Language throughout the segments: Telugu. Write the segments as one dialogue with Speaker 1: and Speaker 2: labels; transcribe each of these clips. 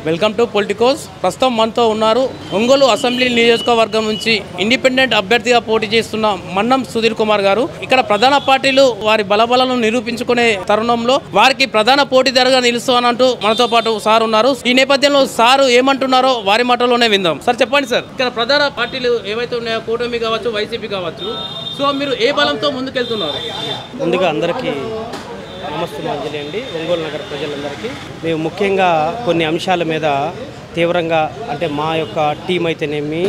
Speaker 1: Welcome to Politicos. ప్రస్తుతం మనతో ఉన్నారు ఒంగోలు అసెంబ్లీ నియోజకవర్గం నుంచి ఇండిపెండెంట్ అభ్యర్థిగా పోటీ చేస్తున్న మన్నం సుధీర్ కుమార్ గారు. ఇక్కడ ప్రధాన పార్టీలు వారి బలబలను నిరూపించుకునే తరుణంలో వారికి ప్రధాన పోటీదారుగా నిలుస్తానంటూ మనతో పాటు సార్ ఉన్నారు. ఈ నేపథ్యంలో సారు ఏమంటున్నారో వారి మాటలోనే విందాం. సార్ చెప్పండి సార్, ఇక్కడ ప్రధాన పార్టీలు ఏవైతే ఉన్నాయో కూటమి కావచ్చు, వైసీపీ కావచ్చు, సో మీరు ఏ బలంతో ముందుకెళ్తున్నారు?
Speaker 2: ముందుగా అందరికీ నమస్తే అండి. ఒంగోలు నగర ప్రజలందరికీ మేము ముఖ్యంగా కొన్ని అంశాల మీద తీవ్రంగా అంటే మా యొక్క టీం అయితేనేమి,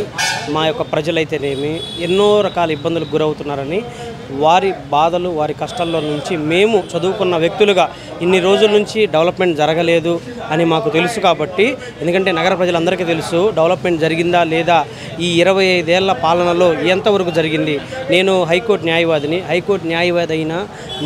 Speaker 2: మా యొక్క ప్రజలైతేనేమి ఎన్నో రకాల ఇబ్బందులకు గురవుతున్నారని, వారి బాధలు వారి కష్టాల్లో నుంచి మేము చదువుకున్న వ్యక్తులుగా ఇన్ని రోజుల నుంచి డెవలప్మెంట్ జరగలేదు అని మాకు తెలుసు. కాబట్టి ఎందుకంటే నగర ప్రజలందరికీ తెలుసు డెవలప్మెంట్ జరిగిందా లేదా, ఈ 25 ఏళ్ల పాలనలో ఎంతవరకు జరిగింది. నేను హైకోర్టు న్యాయవాదిని. హైకోర్టు న్యాయవాది అయినా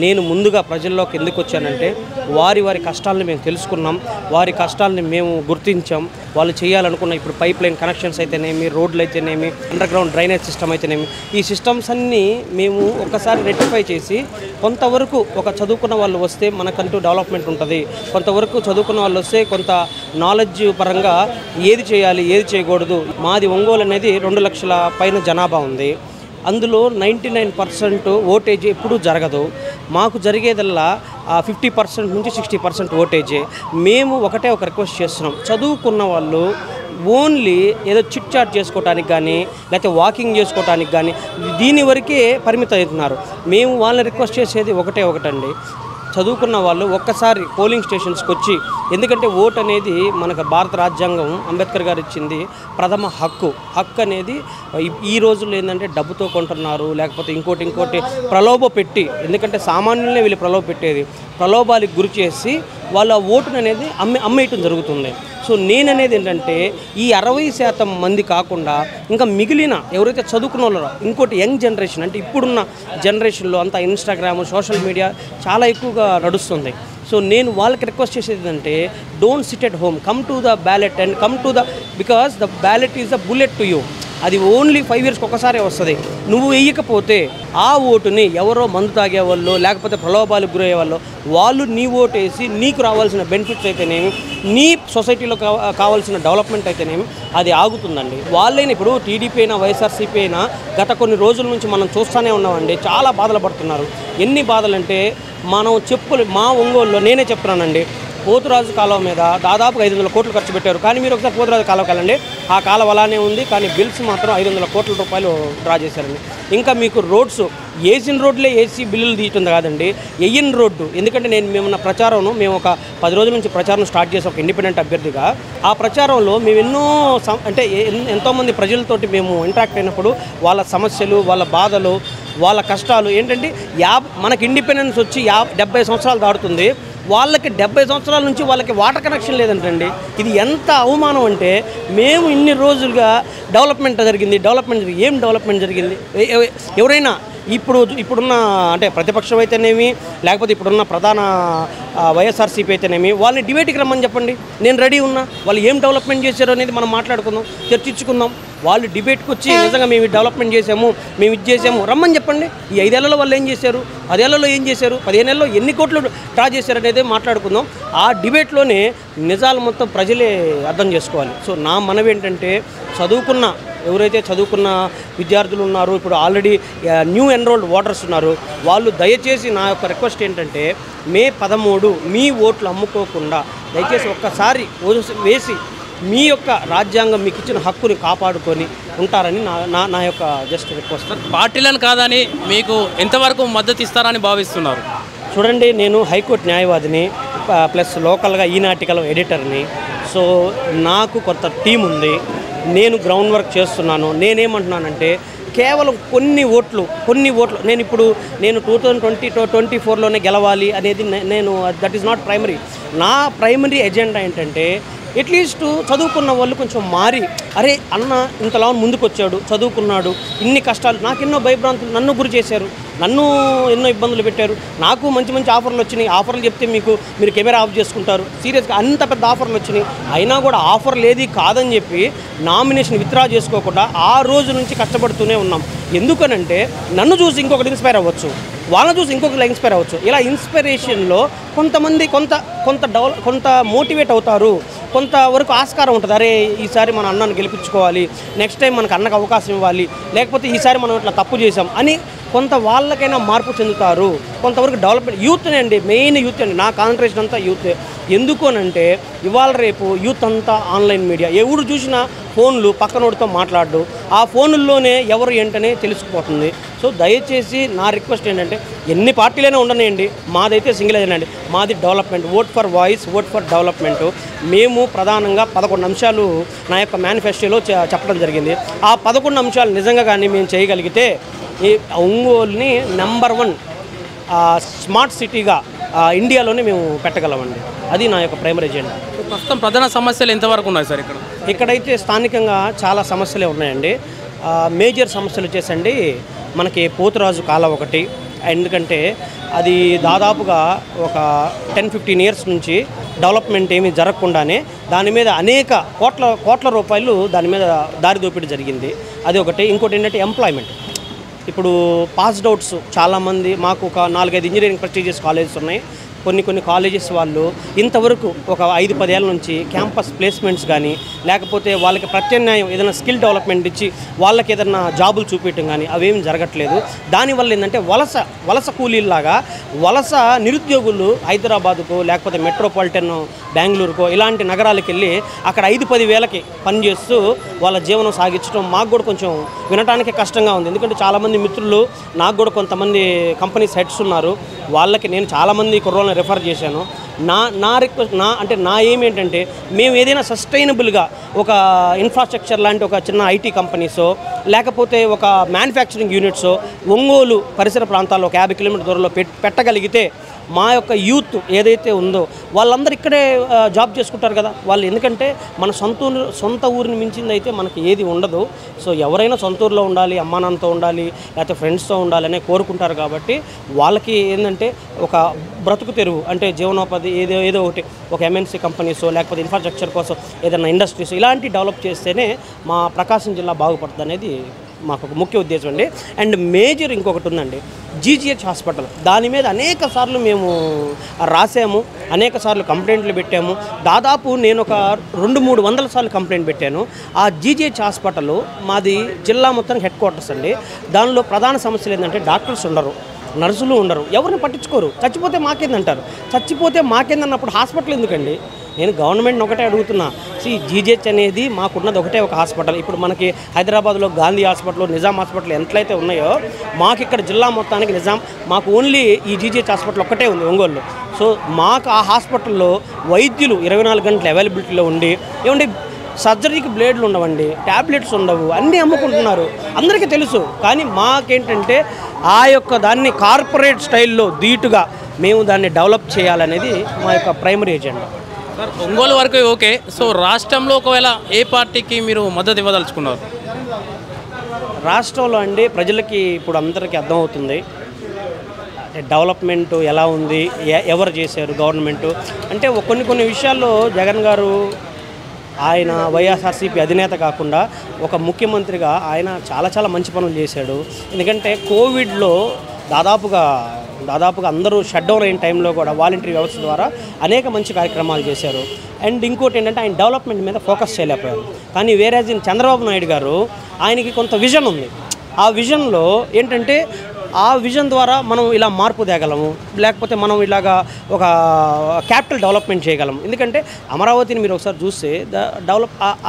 Speaker 2: నేను ముందుగా ప్రజల్లోకి ఎందుకు వచ్చానంటే వారి కష్టాలను మేము తెలుసుకున్నాం, వారి కష్టాలని మేము గుర్తించాం. వాళ్ళు చేయాలనుకున్న ఇప్పుడు పైప్ లైన్ కనెక్షన్స్ అయితేనేమి, రోడ్లు అయితేనేమి, అండర్ గ్రౌండ్ డ్రైనేజ్ సిస్టమ్ అయితేనేమి, ఈ సిస్టమ్స్ అన్నీ మేము ఒకసారి రెక్టిఫై చేసి కొంతవరకు ఒక చదువుకున్న వాళ్ళు వస్తే మనకంటూ డెవలప్మెంట్ ఉంటుంది, కొంతవరకు చదువుకున్న వాళ్ళు వస్తే కొంత నాలెడ్జ్ పరంగా ఏది చేయాలి ఏది చేయకూడదు. మాది ఒంగోలు అనేది 2 లక్షల పైన జనాభా ఉంది. అందులో 99% ఓటేజ్ ఎప్పుడూ జరగదు. మాకు జరిగేదల్లా 50% నుంచి 60% ఓటేజే. మేము ఒక రిక్వెస్ట్ చేస్తున్నాం, చదువుకున్న వాళ్ళు ఓన్లీ ఏదో చిట్ చాట్ చేసుకోవటానికి కానీ లేకపోతే వాకింగ్ చేసుకోవటానికి కానీ దీని వరకే పరిమితం అవుతున్నారు. మేము వాళ్ళని రిక్వెస్ట్ చేసేది ఒకటండి, చదువుకున్న వాళ్ళు ఒక్కసారి పోలింగ్ స్టేషన్స్కి వచ్చి, ఎందుకంటే ఓటు అనేది మనకు భారత రాజ్యాంగం అంబేద్కర్ గారు ఇచ్చింది ప్రథమ హక్కు అనేది. ఈ రోజుల్లో ఏంటంటే డబ్బుతో కొంటున్నారు, లేకపోతే ఇంకోటి ప్రలోభ పెట్టి, ఎందుకంటే సామాన్యులనే వీళ్ళు ప్రలోభ పెట్టేది, ప్రలోభాలకు గురి చేసి వాళ్ళ ఓటును అనేది అమ్మేయటం జరుగుతుంది. సో నేననేది ఏంటంటే ఈ 60% మంది కాకుండా ఇంకా మిగిలిన ఎవరైతే చదువుకున్న వాళ్ళో ఇంకోటి యంగ్ జనరేషన్, అంటే ఇప్పుడున్న జనరేషన్లో అంతా ఇన్స్టాగ్రామ్ సోషల్ మీడియా చాలా ఎక్కువగా నడుస్తుంది. సో నేను వాళ్ళకి రిక్వెస్ట్ చేసేది ఏంటంటే don't SIT at home, come to the ballot and come to the, because the ballot is the bullet to you. అది ఓన్లీ 5 ఇయర్స్కి ఒకసారి వస్తుంది. నువ్వు వేయకపోతే ఆ ఓటుని ఎవరో మందు తాగేవాళ్ళు లేకపోతే ప్రలోభాలకు గురయ్యే వాళ్ళు నీ ఓటు వేసి నీకు రావాల్సిన బెనిఫిట్స్ అయితేనేమి, నీ సొసైటీలో కావాల్సిన డెవలప్మెంట్ అయితేనేమి అది ఆగుతుందండి. వాళ్ళైనా ఇప్పుడు టీడీపీ అయినా వైఎస్ఆర్సీపీ అయినా గత కొన్ని రోజుల నుంచి మనం చూస్తూనే ఉన్నామండి, చాలా బాధలు పడుతున్నారు. ఎన్ని బాధలంటే మనం మా ఒంగోలులో నేనే చెప్తున్నానండి, పోతురాజు కాలువ మీద దాదాపుగా 500 కోట్లు ఖర్చు పెట్టారు. కానీ మీరు ఒకసారి పోతురాజు కాలువకి వెళ్ళండి, ఆ కాలువ అలానే ఉంది, కానీ బిల్స్ మాత్రం 500 కోట్ల రూపాయలు డ్రా చేశారండి. ఇంకా మీకు రోడ్స్ వేసిన రోడ్లే వేసి బిల్లులు తీయటం కాదండి, వెయ్యిన రోడ్డు. ఎందుకంటే మేము ఒక 10 రోజుల నుంచి ప్రచారం స్టార్ట్ చేసి ఒక ఇండిపెండెంట్ అభ్యర్థిగా, ఆ ప్రచారంలో మేము ఎంతోమంది ప్రజలతోటి మేము ఇంటరాక్ట్ అయినప్పుడు వాళ్ళ సమస్యలు, వాళ్ళ బాధలు, వాళ్ళ కష్టాలు ఏంటంటే మనకి ఇండిపెండెన్స్ వచ్చి 70 సంవత్సరాలు దాటుతుంది, వాళ్ళకి 70 సంవత్సరాల నుంచి వాళ్ళకి వాటర్ కనెక్షన్ లేదంటండి. ఇది ఎంత అవమానం అంటే, మేము ఇన్ని రోజులుగా డెవలప్మెంట్ జరిగింది. ఏం డెవలప్మెంట్ జరిగింది? ఎవరైనా ఇప్పుడున్న అంటే ప్రతిపక్షం అయితేనేమి లేకపోతే ఇప్పుడున్న ప్రధాన వైఎస్ఆర్సీపీ అయితేనేమి వాళ్ళని డిబేట్కి రమ్మని చెప్పండి, నేను రెడీ ఉన్నా. వాళ్ళు ఏం డెవలప్మెంట్ చేశారు అనేది మనం మాట్లాడుకుందాం, చర్చించుకుందాం. వాళ్ళు డిబేట్కి వచ్చి నిజంగా మేము డెవలప్మెంట్ చేసాము, మేము ఇది చేసాము రమ్మని చెప్పండి. ఈ 5 ఏళ్లలో వాళ్ళు ఏం చేశారు, 10 ఏళ్లలో ఏం చేశారు, 15 ఏళ్ళలో ఎన్ని కోట్లు డ్రా చేశారు అనేది మాట్లాడుకుందాం. ఆ డిబేట్లోనే నిజాలు మొత్తం ప్రజలే అర్థం చేసుకోవాలి. సో నా మనవి ఏంటంటే, ఎవరైతే చదువుకున్న విద్యార్థులు ఉన్నారు, ఇప్పుడు ఆల్రెడీ న్యూ ఎన్రోల్డ్ ఓటర్స్ ఉన్నారు, వాళ్ళు దయచేసి నా యొక్క రిక్వెస్ట్ ఏంటంటే మే 13 మీ ఓట్లు అమ్ముకోకుండా దయచేసి ఒక్కసారి వేసి మీ యొక్క రాజ్యాంగం మీకు ఇచ్చిన హక్కుని కాపాడుకొని ఉంటారని నా యొక్క జస్ట్ రిక్వెస్ట్.
Speaker 1: పార్టీలను కాదని మీకు ఎంతవరకు మద్దతు ఇస్తారని భావిస్తున్నారు?
Speaker 2: చూడండి, నేను హైకోర్టు న్యాయవాదిని ప్లస్ లోకల్గా ఈనాటికల్ ఎడిటర్ని. సో నాకు కొంత టీం ఉంది, నేను గ్రౌండ్ వర్క్ చేస్తున్నాను. నేనేమంటున్నానంటే కేవలం కొన్ని ఓట్లు నేను 2024లోనే గెలవాలి అనేది దట్ ఈస్ నాట్ ప్రైమరీ. నా ప్రైమరీ ఎజెండా ఏంటంటే అట్లీస్ట్ చదువుకున్న వాళ్ళు కొంచెం మారి, అరే అన్న ఇంతలా ముందుకు వచ్చాడు, చదువుకున్నాడు, ఇన్ని కష్టాలు, నాకెన్నో భయభ్రాంతులు నన్ను గురి చేశారు, నన్ను ఎన్నో ఇబ్బందులు పెట్టారు, నాకు మంచి ఆఫర్లు వచ్చినాయి. ఆఫర్లు చెప్తే మీరు కెమెరా ఆఫ్ చేసుకుంటారు, సీరియస్గా అంత పెద్ద ఆఫర్లు వచ్చినాయి. అయినా కూడా ఆఫర్ లేది కాదని చెప్పి నామినేషన్ విత్డ్రా చేసుకోకుండా ఆ రోజు నుంచి కష్టపడుతూనే ఉన్నాం. ఎందుకనంటే నన్ను చూసి ఇంకొకటి ఇన్స్పైర్ అవ్వచ్చు. వాళ్ళని చూసి ఇంకొకరు ఇన్స్పైర్ అవ్వచ్చు. ఇలా ఇన్స్పిరేషన్లో కొంతమంది కొంత మోటివేట్ అవుతారు, కొంతవరకు ఆస్కారం ఉంటుంది. అరే ఈసారి మన అన్నను గెలిపించుకోవాలి, నెక్స్ట్ టైం మనకు అన్నకు అవకాశం ఇవ్వాలి, లేకపోతే ఈసారి మనం ఇట్లా తప్పు చేసాం అని కొంత వాళ్ళకైనా మార్పు చెందుతారు. కొంతవరకు డెవలప్మెంట్ యూత్నే అండి, మెయిన్ యూత్ అండి. నా కాన్సన్ట్రేషన్ అంతా యూత్. ఎందుకు అనంటే ఇవాళ రేపు యూత్ అంతా ఆన్లైన్ మీడియా, ఎవరు చూసినా ఫోన్లు, పక్కనోడితో మాట్లాడు, ఆ ఫోనుల్లోనే ఎవరు ఏంటనే తెలిసిపోతుంది. సో దయచేసి నా రిక్వెస్ట్ ఏంటంటే ఎన్ని పార్టీలైనా ఉండనియండి, మాదైతే సింగిల్ ఏజెండా, మాది development. Vote for voice, vote for development. మేము ప్రధానంగా 11 అంశాలు నా యొక్క మేనిఫెస్టోలో చెప్పడం జరిగింది. ఆ 11 అంశాలు నిజంగా కానీ మేము చేయగలిగితే ఈ ఒంగోలుని నెంబర్ 1 స్మార్ట్ సిటీగా ఇండియాలోనే మేము పెట్టగలమండి. అది నా యొక్క ప్రైమరీ ఎజెండా.
Speaker 1: ప్రస్తుతం ప్రధాన సమస్యలు ఎంతవరకు ఉన్నాయి సార్?
Speaker 2: ఇక్కడైతే స్థానికంగా చాలా సమస్యలే ఉన్నాయండి. మేజర్ సమస్యలు వచ్చేసండి మనకి పోతురాజు కాలం ఒకటి. ఎందుకంటే అది దాదాపుగా ఒక 10-15 ఇయర్స్ నుంచి డెవలప్మెంట్ ఏమీ జరగకుండానే దాని మీద అనేక కోట్ల రూపాయలు దాని మీద దారి దోపిడీ జరిగింది. అది ఒకటి. ఇంకోటి ఏంటంటే ఎంప్లాయ్మెంట్. ఇప్పుడు పాస్డ్ అవుట్స్ చాలామంది, మాకు ఒక 4-5 ఇంజనీరింగ్ ప్రెస్టీజియస్ కాలేజెస్ ఉన్నాయి. కొన్ని కాలేజెస్ వాళ్ళు ఇంతవరకు ఒక 5-10 ఏళ్ళ నుంచి క్యాంపస్ ప్లేస్మెంట్స్ కానీ, లేకపోతే వాళ్ళకి ప్రత్యామ్నాయం ఏదైనా స్కిల్ డెవలప్మెంట్ ఇచ్చి వాళ్ళకి ఏదైనా జాబులు చూపించడం కానీ అవేం జరగట్లేదు. దానివల్ల ఏంటంటే వలస కూలీలాగా వలస నిరుద్యోగులు హైదరాబాదుకో లేకపోతే మెట్రోపాలిటన్ బెంగళూరుకో ఇలాంటి నగరాలకు వెళ్ళి అక్కడ 5-10 వేలకి పనిచేస్తూ వాళ్ళ జీవనం సాగించడం మాకు కూడా కొంచెం వినడానికి కష్టంగా ఉంది. ఎందుకంటే చాలామంది మిత్రులు, నాకు కూడా కొంతమంది కంపెనీస్ హెడ్స్ ఉన్నారు, వాళ్ళకి నేను చాలామంది కుర్రోళ్ళని రెఫర్ చేశాను. నా రిక్వెస్ట్, నా ఏం ఏంటంటే మేము ఏదైనా సస్టైనబుల్గా ఒక ఇన్ఫ్రాస్ట్రక్చర్ లాంటి ఒక చిన్న ఐటీ కంపెనీసో లేకపోతే ఒక మ్యానుఫ్యాక్చరింగ్ యూనిట్సో ఒంగోలు పరిసర ప్రాంతాల్లో ఒక 50 కిలోమీటర్ దూరంలో పెట్టగలిగితే మా యొక్క యూత్ ఏదైతే ఉందో వాళ్ళందరూ ఇక్కడే జాబ్ చేసుకుంటారు కదా వాళ్ళు. ఎందుకంటే మన సొంత ఊరిని మించింది అయితే మనకి ఏది ఉండదు. సో ఎవరైనా సొంత ఊరిలో ఉండాలి, అమ్మా నాన్నతో ఉండాలి, లేకపోతే ఫ్రెండ్స్తో ఉండాలనే కోరుకుంటారు. కాబట్టి వాళ్ళకి ఏంటంటే ఒక బ్రతుకు తెరువు అంటే జీవనోపాధి ఏదో ఒకటి, ఒక ఎంఎన్సీ కంపెనీసో లేకపోతే ఇన్ఫ్రాస్ట్రక్చర్ కోసం ఏదైనా ఇండస్ట్రీస్ ఇలాంటి డెవలప్ చేస్తేనే మా ప్రకాశం జిల్లా బాగుపడుతుంది అనేది మాకు ఒక ముఖ్య ఉద్దేశం అండి. అండ్ మేజర్ ఇంకొకటి ఉందండి, జీజీహెచ్ హాస్పిటల్. దాని మీద అనేక సార్లు మేము రాసాము, అనేక సార్లు కంప్లైంట్లు పెట్టాము. దాదాపు నేను ఒక 200-300 సార్లు కంప్లైంట్ పెట్టాను. ఆ జీజీహెచ్ హాస్పిటల్ మాది జిల్లా మొత్తానికి హెడ్ క్వార్టర్స్ అండి. దానిలో ప్రధాన సమస్యలు ఏంటంటే డాక్టర్స్ ఉండరు, నర్సులు ఉండరు, ఎవరిని పట్టించుకోరు. చచ్చిపోతే మాకేందంటారు. చచ్చిపోతే మాకేందన్నప్పుడు హాస్పిటల్ ఎందుకండి? నేను గవర్నమెంట్ని ఒకటే అడుగుతున్నా. జీజీహెచ్ అనేది మాకున్నది ఒకటే ఒక హాస్పిటల్. ఇప్పుడు మనకి హైదరాబాద్లో గాంధీ హాస్పిటల్, నిజాం హాస్పిటల్ ఎంతైతే ఉన్నాయో మాకు ఇక్కడ జిల్లా మొత్తానికి మాకు ఓన్లీ ఈ జీజీహెచ్ హాస్పిటల్ ఒక్కటే ఉంది ఒంగోలులో. సో మాకు ఆ హాస్పిటల్లో వైద్యులు 24 గంటలు అవైలబిలిటీలో ఉండి, ఏమంటే సర్జరీకి బ్లేడ్లు ఉండవండి, ట్యాబ్లెట్స్ ఉండవు, అన్నీ అమ్ముకుంటున్నారు, అందరికీ తెలుసు. కానీ మాకేంటంటే ఆ యొక్క దాన్ని కార్పొరేట్ స్టైల్లో ధీటుగా మేము దాన్ని డెవలప్ చేయాలనేది మా యొక్క ప్రైమరీ ఎజెండా.
Speaker 1: సార్ ఒంగోలు వరకు ఓకే. సో రాష్ట్రంలో ఒకవేళ ఏ పార్టీకి మీరు మద్దతు ఇవ్వదలుచుకున్నారు?
Speaker 2: రాష్ట్రంలో అండి ప్రజలకి ఇప్పుడు అందరికీ అర్థమవుతుంది డెవలప్మెంట్ ఎలా ఉంది, ఎవరు చేశారు గవర్నమెంటు అంటే. కొన్ని విషయాల్లో జగన్ గారు ఆయన వైఎస్ఆర్సీపీ అధినేత కాకుండా ఒక ముఖ్యమంత్రిగా ఆయన చాలా మంచి పనులు చేశాడు. ఎందుకంటే కోవిడ్లో దాదాపుగా అందరూ షట్ డౌన్ అయిన టైంలో కూడా వాలంటరీ వ్యవస్థ ద్వారా అనేక మంచి కార్యక్రమాలు చేశారు. అండ్ ఇంకోటి ఏంటంటే ఆయన డెవలప్మెంట్ మీద ఫోకస్ చేయలేకపోయారు. కానీ వేరేజ్ చంద్రబాబు నాయుడు గారు ఆయనకి కొంత విజన్ ఉంది. ఆ విజన్లో ఏంటంటే ఆ విజన్ ద్వారా మనం ఇలా మార్పు తేగలము, లేకపోతే మనం ఇలాగా ఒక క్యాపిటల్ డెవలప్మెంట్ చేయగలము. ఎందుకంటే అమరావతిని మీరు ఒకసారి చూస్తే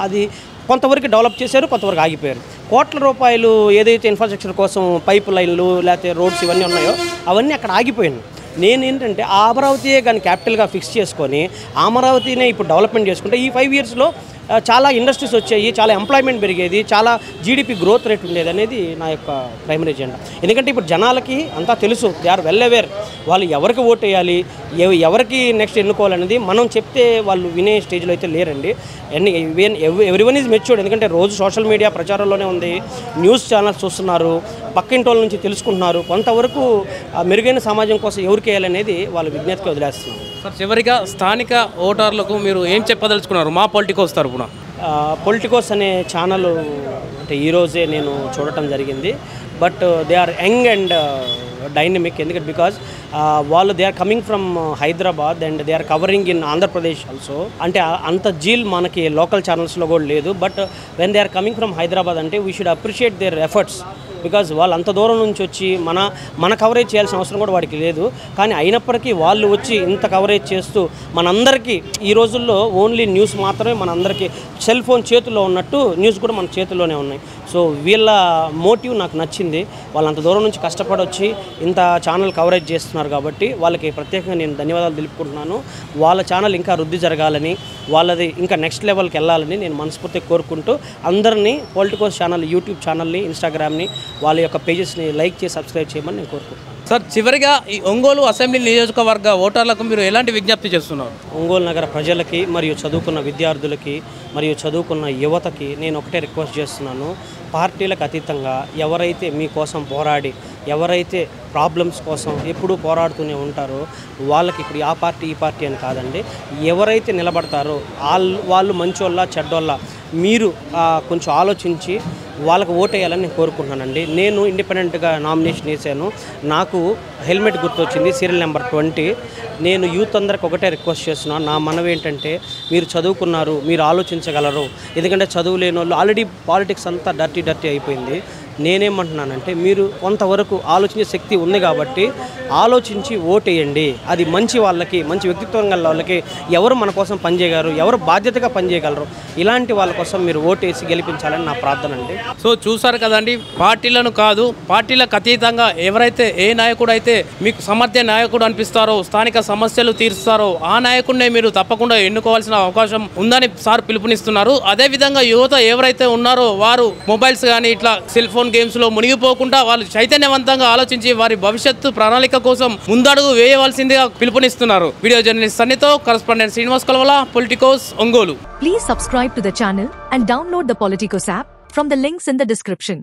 Speaker 2: అది కొంతవరకు డెవలప్ చేశారు, కొంతవరకు ఆగిపోయారు. కోట్ల రూపాయలు ఏదైతే ఇన్ఫ్రాస్ట్రక్చర్ కోసం పైప్ లైన్లు లేకపోతే రోడ్స్ ఇవన్నీ ఉన్నాయో అవన్నీ అక్కడ ఆగిపోయాను. నేనేంటంటే ఆ అమరావతియే కానీ క్యాపిటల్గా ఫిక్స్ చేసుకొని అమరావతినే ఇప్పుడు డెవలప్మెంట్ చేసుకుంటే ఈ 5 ఇయర్స్లో చాలా ఇండస్ట్రీస్ వచ్చాయి, చాలా ఎంప్లాయ్మెంట్ పెరిగేది, చాలా జీడిపి గ్రోత్ రేట్ ఉండేది అనేది నా యొక్క ప్రైమరీ ఎజెండా. ఎందుకంటే ఇప్పుడు జనాలకి అంతా తెలుసు, దే ఆర్ వెల్ అవేర్. వాళ్ళు ఎవరికి ఓట్ వేయాలి, ఎవరికి నెక్స్ట్ ఎన్నుకోవాలనేది మనం చెప్తే వాళ్ళు వినే స్టేజ్లో అయితే లేరండి. Everyone is matured. ఎందుకంటే రోజు సోషల్ మీడియా ప్రచారంలోనే ఉంది, న్యూస్ ఛానల్స్ చూస్తున్నారు, పక్కింటి వాళ్ళ నుంచి తెలుసుకుంటున్నారు. కొంతవరకు మెరుగైన సమాజం కోసం ఎవరికి వేయాలనేది వాళ్ళ విజ్ఞతకి వదిలేస్తున్నారు.
Speaker 1: సార్ చివరిగా స్థానిక ఓటర్లకు మీరు ఏం చెప్పదలుచుకున్నారు? మా పొలిటికోస్ తరపున.
Speaker 2: పొలిటికోస్ అనే ఛానల్ అంటే ఈరోజే నేను చూడటం జరిగింది. But they are young and dynamic. ఎందుకంటే బికాజ్ వాళ్ళు they are coming from Hyderabad and they are covering in Andhra Pradesh also. అంటే అంత జీల్ మనకి లోకల్ ఛానల్స్లో కూడా లేదు. But when they are coming from Hyderabad అంటే we should appreciate their efforts. Because వాళ్ళు అంత దూరం నుంచి వచ్చి మన కవరేజ్ చేయాల్సిన అవసరం కూడా వాడికి లేదు. కానీ అయినప్పటికీ వాళ్ళు వచ్చి ఇంత కవరేజ్ చేస్తూ మనందరికీ ఈ రోజుల్లో ఓన్లీ న్యూస్ మాత్రమే మనందరికీ సెల్ ఫోన్ చేతుల్లో ఉన్నట్టు న్యూస్ కూడా మన చేతుల్లోనే ఉన్నాయి. సో వీళ్ళ మోటివ్ నాకు నచ్చింది. వాళ్ళు అంత దూరం నుంచి కష్టపడి వచ్చి ఇంత ఛానల్ కవరేజ్ చేస్తున్నారు కాబట్టి వాళ్ళకి ప్రత్యేకంగా నేను ధన్యవాదాలు తెలుపుకుంటున్నాను. వాళ్ళ ఛానల్ ఇంకా వృద్ధి జరగాలని, వాళ్ళది ఇంకా నెక్స్ట్ లెవెల్కి వెళ్ళాలని నేను మనస్ఫూర్తిగా కోరుకుంటూ అందరినీ పొలిటికోస్ ఛానల్ యూట్యూబ్ ఛానల్ని, ఇన్స్టాగ్రామ్ని, వాళ్ళ యొక్క పేజెస్ని లైక్ చేసి సబ్స్క్రైబ్ చేయమని నేను కోరుకుంటున్నాను.
Speaker 1: సార్, చివరిగా ఈ ఒంగోలు అసెంబ్లీ నియోజకవర్గ ఓటర్లకు మీరు ఎలాంటి విజ్ఞప్తి చేస్తున్నారు?
Speaker 2: ఒంగోలు నగర ప్రజలకి మరియు చదువుకున్న విద్యార్థులకి మరియు చదువుకున్న యువతకి నేను ఒకటే రిక్వెస్ట్ చేస్తున్నాను. పార్టీలకు అతీతంగా ఎవరైతే మీకోసం పోరాడి, ఎవరైతే ప్రాబ్లమ్స్ కోసం ఎప్పుడూ పోరాడుతూనే ఉంటారో వాళ్ళకి ఇప్పుడు ఆ పార్టీ ఈ పార్టీ అని కాదండి, ఎవరైతే నిలబడతారో వాళ్ళు మంచోళ్ళ చెడ్డోళ్ళ మీరు కొంచెం ఆలోచించి వాళ్ళకు ఓటేయాలని నేను కోరుకుంటున్నానండి. నేను ఇండిపెండెంట్గా నామినేషన్ వేసాను. నాకు హెల్మెట్ గుర్తొచ్చింది, సీరియల్ నెంబర్ 20. నేను యూత్ అందరికి ఒకటే రిక్వెస్ట్ చేస్తున్నాను. నా మనవి ఏంటంటే, మీరు చదువుకున్నారు, మీరు ఆలోచించగలరు. ఎందుకంటే చదువు లేని వాళ్ళు ఆల్రెడీ పాలిటిక్స్ అంతా డర్టీ అయిపోయింది. నేనేమంటున్నానంటే, మీరు కొంతవరకు ఆలోచించే శక్తి ఉంది కాబట్టి ఆలోచించి ఓటేయండి. అది మంచి వాళ్ళకి, మంచి వ్యక్తిత్వం గల వాళ్ళకి, ఎవరు మన కోసం పనిచేయగలరు, ఎవరు బాధ్యతగా పనిచేయగలరు, ఇలాంటి వాళ్ళ కోసం మీరు ఓటేసి గెలిపించాలని నా ప్రార్థన అండి.
Speaker 1: సో చూసారు కదండి, పార్టీలను కాదు, పార్టీలకు అతీతంగా ఎవరైతే ఏ నాయకుడు అయితే మీకు సమర్థ్య నాయకుడు అనిపిస్తారో, స్థానిక సమస్యలు తీరుస్తారో ఆ నాయకుడినే మీరు తప్పకుండా ఎన్నుకోవాల్సిన అవకాశం ఉందని సార్ పిలుపునిస్తున్నారు. అదేవిధంగా యువత ఎవరైతే ఉన్నారో వారు మొబైల్స్ కానీ ఇట్లా సెల్ ఫోన్ గేమ్స్లో మునిగిపోకుండా వాళ్ళు చైతన్యవంతంగా ఆలోచించి వారి భవిష్యత్తు ప్రణాళిక కోసం ముందడుగు వేయవలసిందిగా పిలుపునిస్తున్నారు. వీడియో జర్నలిస్ట్ సన్నితో correspondent Srinivas Kalavala, Politicos, Ongole.
Speaker 3: Please subscribe to the channel and download the Politicos app from the links in the description.